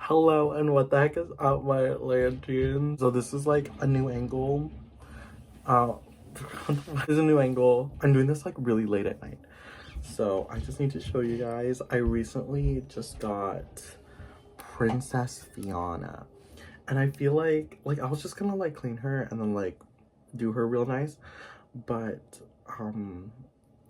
Hello, and what the heck is up, my Atlanteans? So this is like a new angle. Uh, this is a new angle. I'm doing this like really late at night. So I just need to show you guys. I recently just got Princess Fianna. And I feel like I was just gonna like clean her and then like do her real nice. But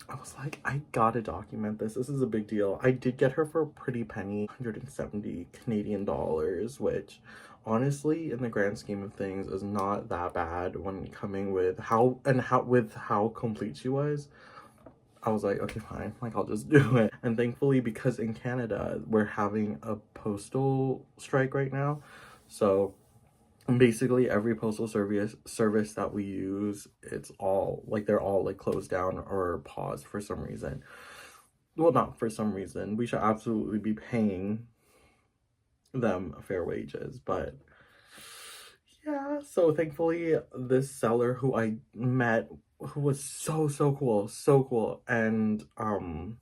I was like, I gotta document this. This is a big deal. I did get her for a pretty penny, 170 Canadian dollars, which honestly, in the grand scheme of things, is not that bad when coming with how complete she was. I was like, okay, fine, like I'll just do it. And thankfully, because in Canada, we're having a postal strike right now. So basically every postal service that we use, it's all like they're all like closed down or paused for some reason. Well, not for some reason, we should absolutely be paying them fair wages, but yeah. So thankfully this seller who I met, who was so cool, and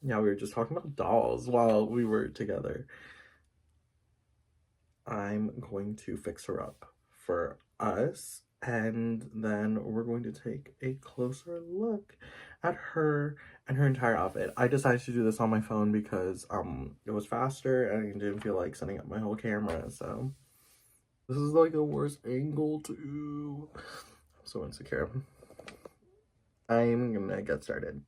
yeah, we were just talking about dolls while we were together. I'm going to fix her up for us, and then we're going to take a closer look at her and her entire outfit. I decided to do this on my phone because it was faster and I didn't feel like setting up my whole camera. So this is like the worst angle too. I'm so insecure. I'm gonna get started.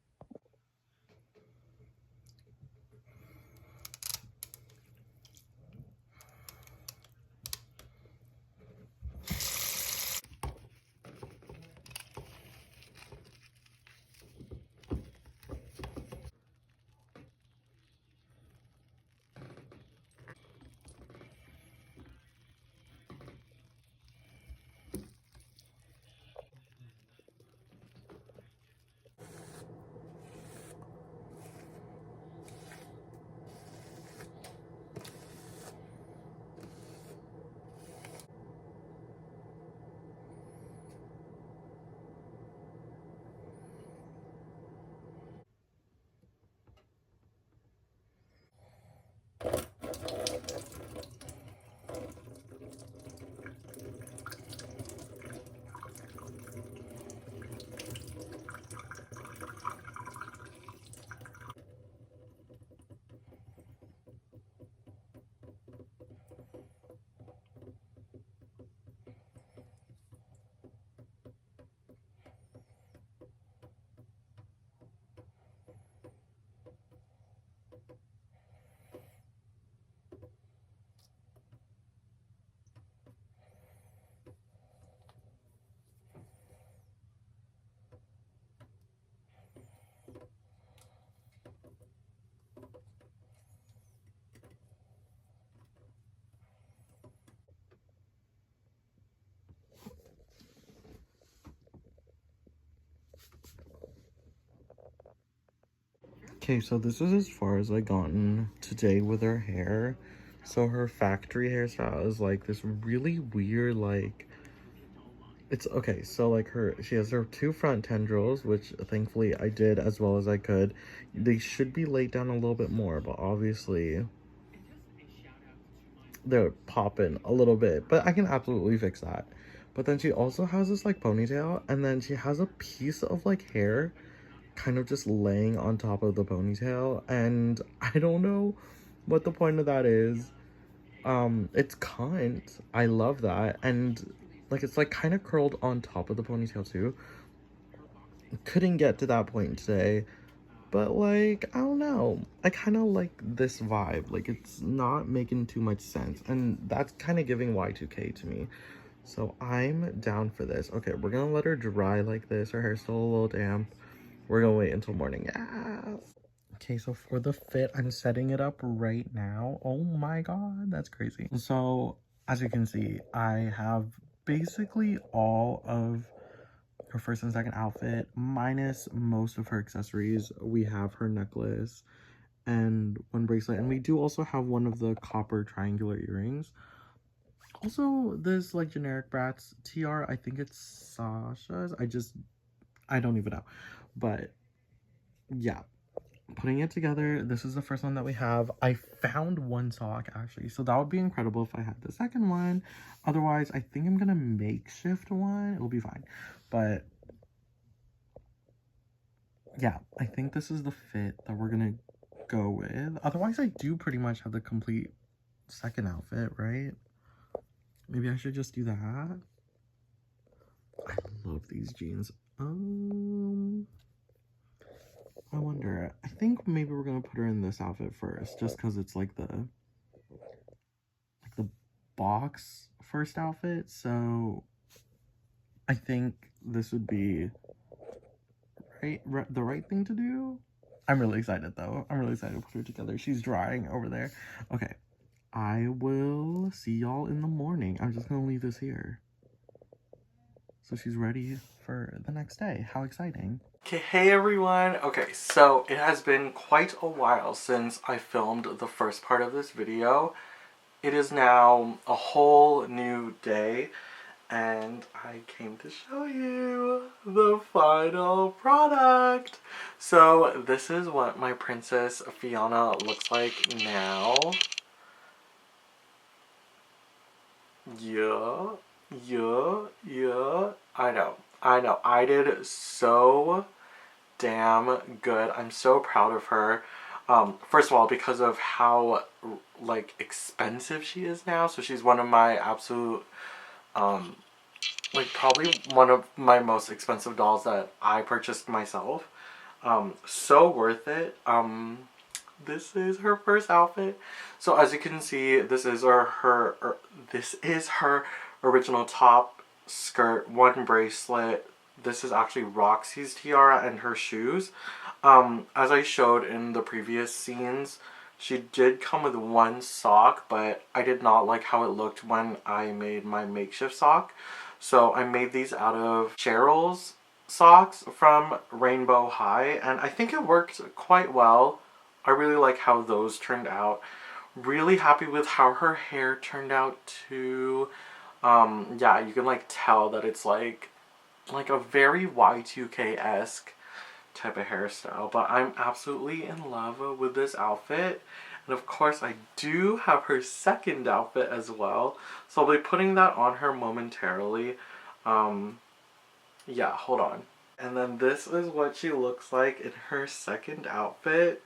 Okay, so this is as far as I gotten today with her hair. So her factory hairstyle is like this really weird, like, it's okay. So like she has her two front tendrils, which thankfully I did as well as I could. They should be laid down a little bit more, but obviously they're popping a little bit, but I can absolutely fix that. But then she also has this like ponytail, and then she has a piece of like hair kind of just laying on top of the ponytail, and I don't know what the point of that is. It's cunt. I love that. And like it's like kind of curled on top of the ponytail too. Couldn't get to that point today, but like I don't know, I kind of like this vibe. Like it's not making too much sense, and that's kind of giving Y2K to me. So I'm down for this. Okay, we're gonna let her dry like this. Her hair's still a little damp. We're gonna wait until morning. Yes. Okay, so for the fit, I'm setting it up right now. Oh my god, that's crazy. So as you can see, I have basically all of her first and second outfit minus most of her accessories. We have her necklace and one bracelet, and we do also have one of the copper triangular earrings. Also this like generic Bratz tiara. I think it's Sasha's. I don't even know, but yeah. putting it together. This is the first one that we have. I found one sock actually, so that would be incredible if I had the second one. Otherwise, I think I'm gonna makeshift one. It'll be fine. But yeah, I think this is the fit that we're gonna go with. Otherwise, I do pretty much have the complete second outfit, right? Maybe I should just do that. I love these jeans. I wonder. I think maybe we're gonna put her in this outfit first, just because it's like the box first outfit. So I think this would be the right thing to do. I'm really excited though. I'm really excited to put her together. She's drying over there. Okay, I will see y'all in the morning. I'm just gonna leave this here so she's ready for the next day. How exciting. Okay, hey everyone. Okay, so it has been quite a while since I filmed the first part of this video. It is now a whole new day, and I came to show you the final product. So this is what my princess Fianna looks like now. Yeah. I know. I did so damn good. I'm so proud of her. First of all, because of how like expensive she is now. So she's one of my absolute like probably one of my most expensive dolls that I purchased myself. So worth it. This is her first outfit. So as you can see, this is her original top, skirt, one bracelet. This is actually Roxy's tiara and her shoes. As I showed in the previous scenes, she did come with one sock, but I did not like how it looked when I made my makeshift sock. So I made these out of Cheryl's socks from Rainbow High, and I think it worked quite well. I really like how those turned out. Really happy with how her hair turned out too. Yeah, you can like tell that it's like a very Y2K-esque type of hairstyle, but I'm absolutely in love with this outfit. And of course I do have her second outfit as well, so I'll be putting that on her momentarily. Yeah, hold on. And then this is what she looks like in her second outfit,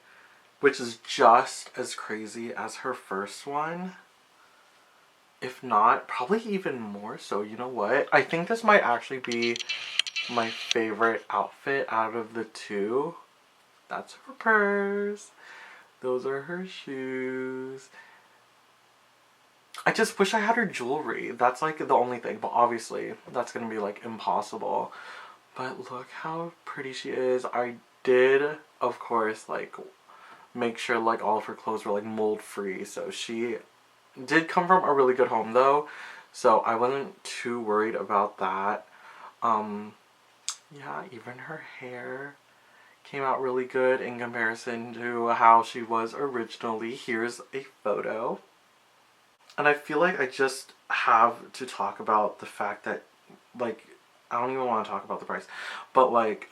which is just as crazy as her first one. If not, probably even more so. You know what? I think this might actually be my favorite outfit out of the two. That's her purse. Those are her shoes. I just wish I had her jewelry. That's like the only thing, but obviously that's gonna be like impossible. But look how pretty she is. I did, of course, like make sure like all of her clothes were like mold free, so she did come from a really good home though, so I wasn't too worried about that. Yeah, even her hair came out really good in comparison to how she was originally. Here's a photo. And I feel like I just have to talk about the fact that, like, I don't even want to talk about the price, but like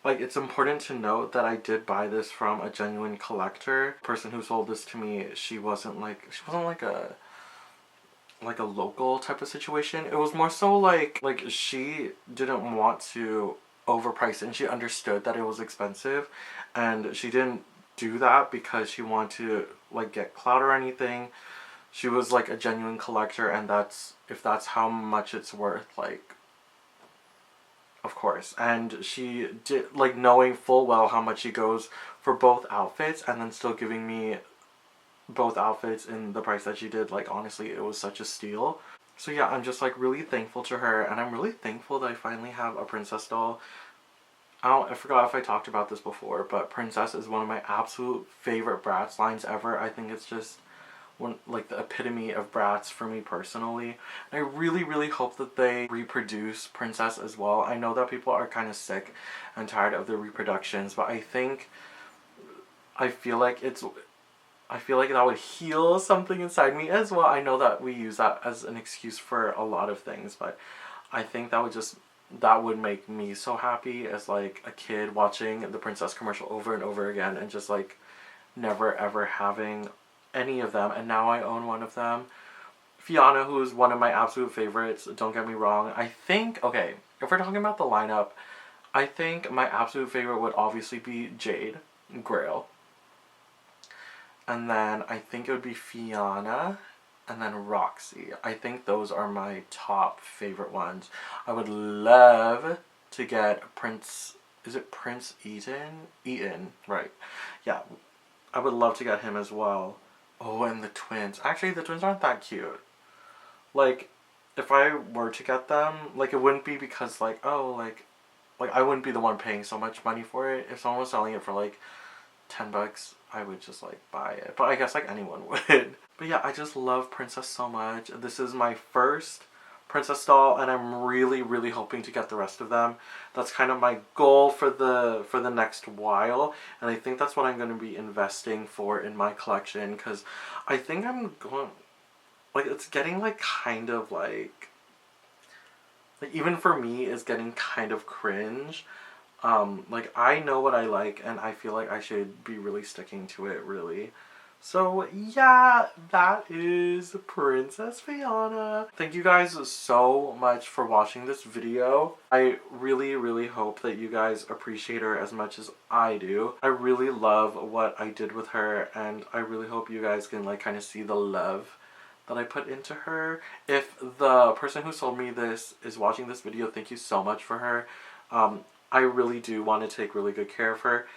it's important to note that I did buy this from a genuine collector. The person who sold this to me, she wasn't like a local type of situation. It was more so like she didn't want to overprice it, and she understood that it was expensive, and she didn't do that because she wanted to like get clout or anything. She was like a genuine collector, and if that's how much it's worth, like, of course. And she did, like, knowing full well how much she goes for both outfits, and then still giving me both outfits in the price that she did. Like, honestly, it was such a steal. So yeah, I'm just like really thankful to her, and I'm really thankful that I finally have a princess doll. I forgot if I talked about this before, but Princess is one of my absolute favorite Bratz lines ever. I think it's just like the epitome of Bratz for me personally. And I really, really hope that they reproduce Princess as well. I know that people are kind of sick and tired of the reproductions, but I feel like that would heal something inside me as well. I know that we use that as an excuse for a lot of things, but I think that would just that would make me so happy as like a kid watching the princess commercial over and over again and just like never ever having any of them, and now I own one of them. Fianna, who is one of my absolute favorites, don't get me wrong. I think, okay, if we're talking about the lineup, I think my absolute favorite would obviously be Jade, Grail. And then I think it would be Fianna, and then Roxy. I think those are my top favorite ones. I would love to get Prince, is it Prince Eaton? Eaton, right. Yeah, I would love to get him as well. Oh, and the twins. Actually, the twins aren't that cute. Like, if I were to get them, like, it wouldn't be because, like, oh, like I wouldn't be the one paying so much money for it. If someone was selling it for, like, $10, I would just, like, buy it. But I guess, like, anyone would. But yeah, I just love Princess so much. This is my first Princess doll, and I'm really, really hoping to get the rest of them. That's kind of my goal for the next while, and I think that's what I'm going to be investing for in my collection, because I think I'm going, like, it's getting, like, kind of, like, even for me, it's getting kind of cringe. Like, I know what I like, and I feel like I should be really sticking to it, really. So yeah, that is Princess Fianna. Thank you guys so much for watching this video. I really, really hope that you guys appreciate her as much as I do. I really love what I did with her, and I really hope you guys can like kind of see the love that I put into her. If the person who sold me this is watching this video, thank you so much for her. I really do want to take really good care of her,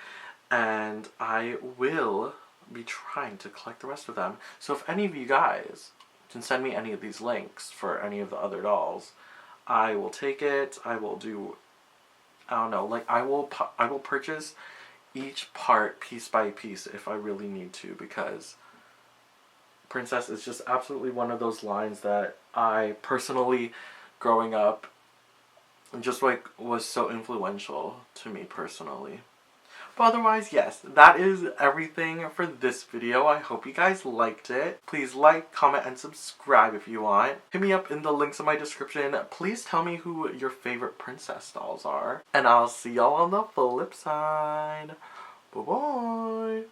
and I will be trying to collect the rest of them. So if any of you guys can send me any of these links for any of the other dolls, I will take it. I will do, I don't know, like I will purchase each part piece by piece if I really need to, because Princess is just absolutely one of those lines that I personally, growing up, just like was so influential to me personally. But otherwise, yes, that is everything for this video. I hope you guys liked it. Please like, comment, and subscribe if you want. Hit me up in the links in my description. Please tell me who your favorite princess dolls are. And I'll see y'all on the flip side. Bye-bye.